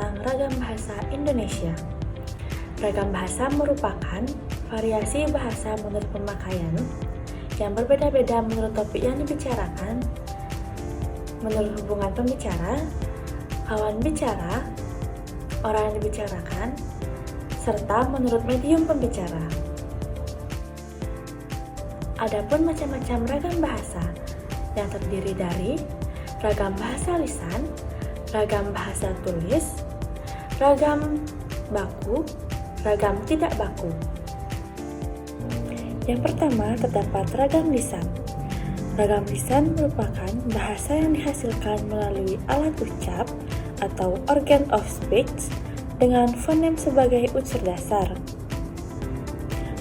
tentang ragam bahasa Indonesia. Ragam bahasa merupakan variasi bahasa menurut pemakaian yang berbeda-beda menurut topik yang dibicarakan, menurut hubungan pembicara, kawan bicara, orang yang dibicarakan, serta menurut medium pembicara. Adapun macam-macam ragam bahasa yang terdiri dari ragam bahasa lisan, ragam bahasa tulis, ragam baku, ragam tidak baku. Yang pertama terdapat ragam lisan. Ragam lisan merupakan bahasa yang dihasilkan melalui alat ucap atau organ of speech dengan fonem sebagai unsur dasar.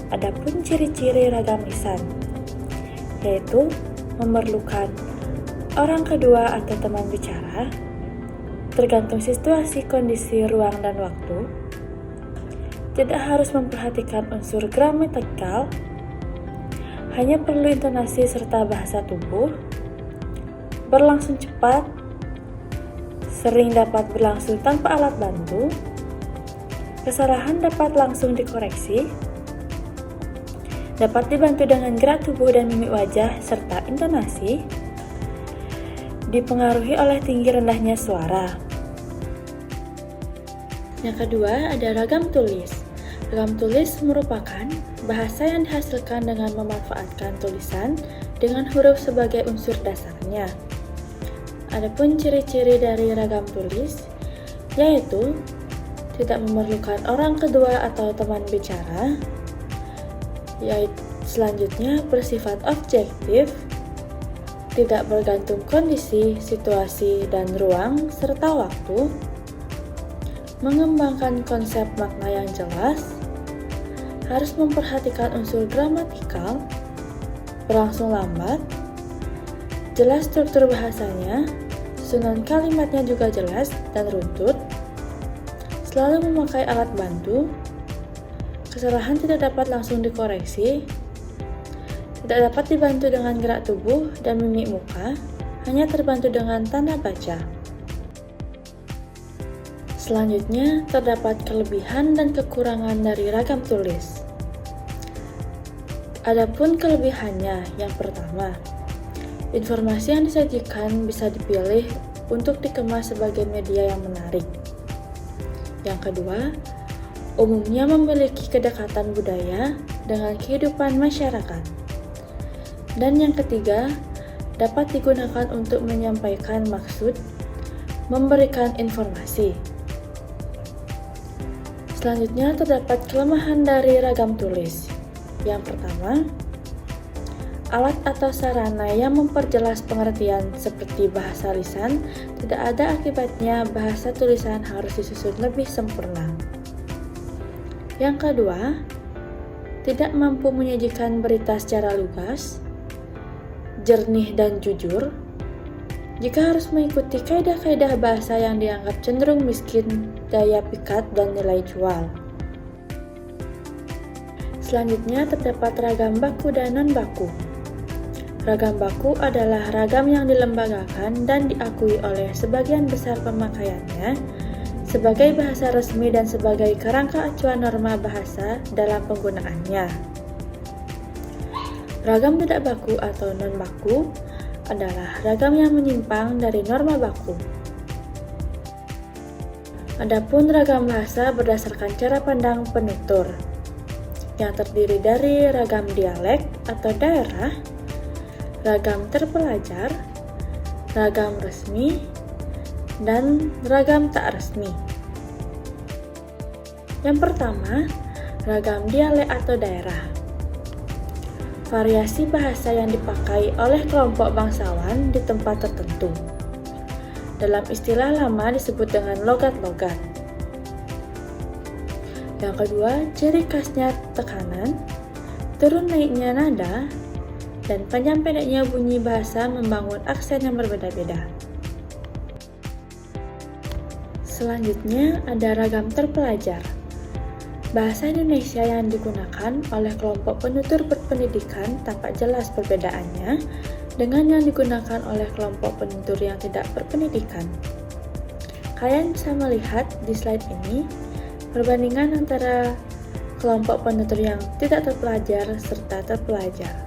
Adapun ciri-ciri ragam lisan, yaitu memerlukan orang kedua atau teman bicara, tergantung situasi, kondisi, ruang, dan waktu, tidak harus memperhatikan unsur gramatikal, hanya perlu intonasi serta bahasa tubuh, berlangsung cepat, sering dapat berlangsung tanpa alat bantu, kesalahan dapat langsung dikoreksi, dapat dibantu dengan gerak tubuh dan mimik wajah serta intonasi, dipengaruhi oleh tinggi rendahnya suara. Yang kedua ada ragam tulis. Ragam tulis merupakan bahasa yang dihasilkan dengan memanfaatkan tulisan dengan huruf sebagai unsur dasarnya. Adapun ciri-ciri dari ragam tulis, yaitu tidak memerlukan orang kedua atau teman bicara, yaitu selanjutnya bersifat objektif, tidak bergantung kondisi, situasi, dan ruang, serta waktu, mengembangkan konsep makna yang jelas, harus memperhatikan unsur gramatikal, berlangsung lambat, jelas struktur bahasanya, susunan kalimatnya juga jelas dan runtut, selalu memakai alat bantu, kesalahan tidak dapat langsung dikoreksi, tidak dapat dibantu dengan gerak tubuh dan mimik muka, hanya terbantu dengan tanda baca. Selanjutnya, terdapat kelebihan dan kekurangan dari ragam tulis. Adapun kelebihannya, yang pertama, informasi yang disajikan bisa dipilih untuk dikemas sebagai media yang menarik. Yang kedua, umumnya memiliki kedekatan budaya dengan kehidupan masyarakat. Dan yang ketiga, dapat digunakan untuk menyampaikan maksud, memberikan informasi. Selanjutnya terdapat kelemahan dari ragam tulis. Yang pertama, alat atau sarana yang memperjelas pengertian seperti bahasa lisan tidak ada, akibatnya bahasa tulisan harus disusun lebih sempurna. Yang kedua, tidak mampu menyajikan berita secara lugas, jernih dan jujur, jika harus mengikuti kaidah-kaidah bahasa yang dianggap cenderung miskin daya pikat dan nilai jual. Selanjutnya terdapat ragam baku dan non-baku. Ragam baku adalah ragam yang dilembagakan dan diakui oleh sebagian besar pemakaiannya sebagai bahasa resmi dan sebagai kerangka acuan norma bahasa dalam penggunaannya. Ragam tidak baku atau non-baku adalah ragam yang menyimpang dari norma baku. Adapun ragam bahasa berdasarkan cara pandang penutur, yang terdiri dari ragam dialek atau daerah, ragam terpelajar, ragam resmi, dan ragam tak resmi. Yang pertama, ragam dialek atau daerah. Variasi bahasa yang dipakai oleh kelompok bangsawan di tempat tertentu. Dalam istilah lama disebut dengan logat-logat. Yang kedua, ciri khasnya tekanan, turun naiknya nada, dan panjang pendeknya bunyi bahasa membangun aksen yang berbeda-beda. Selanjutnya ada ragam terpelajar. Bahasa Indonesia yang digunakan oleh kelompok penutur berpendidikan tampak jelas perbedaannya dengan yang digunakan oleh kelompok penutur yang tidak berpendidikan. Kalian bisa melihat di slide ini perbandingan antara kelompok penutur yang tidak terpelajar serta terpelajar.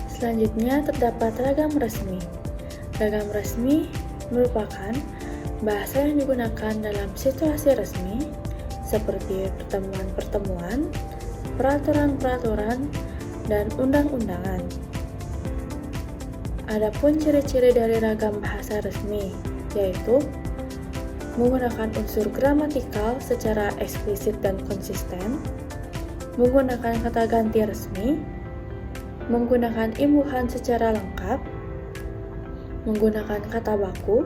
Selanjutnya terdapat ragam resmi. Ragam resmi merupakan bahasa yang digunakan dalam situasi resmi seperti pertemuan-pertemuan, peraturan-peraturan, dan undang-undangan. Adapun ciri-ciri dari ragam bahasa resmi, yaitu menggunakan unsur gramatikal secara eksplisit dan konsisten, menggunakan kata ganti resmi, menggunakan imbuhan secara lengkap, menggunakan kata baku,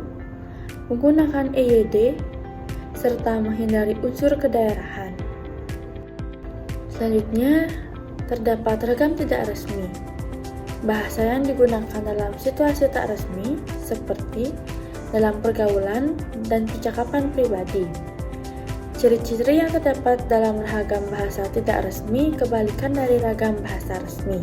menggunakan EYD, serta menghindari unsur kedaerahan. Selanjutnya, terdapat ragam tidak resmi. Bahasa yang digunakan dalam situasi tak resmi seperti dalam pergaulan dan percakapan pribadi. Ciri-ciri yang terdapat dalam ragam bahasa tidak resmi kebalikan dari ragam bahasa resmi.